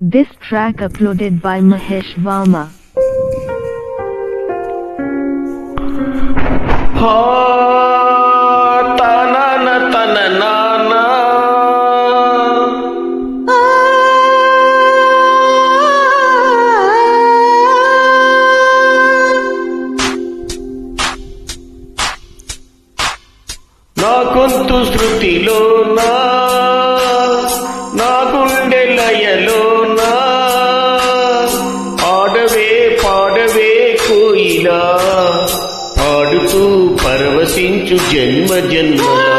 This track uploaded by Mahesh Varma. నా గొంతు శృతిలోనా నా గుండె లయలోనా ఆడవే పాడవే కోయిలా పాడుతూ పరవశించు జన్మ జన్మలా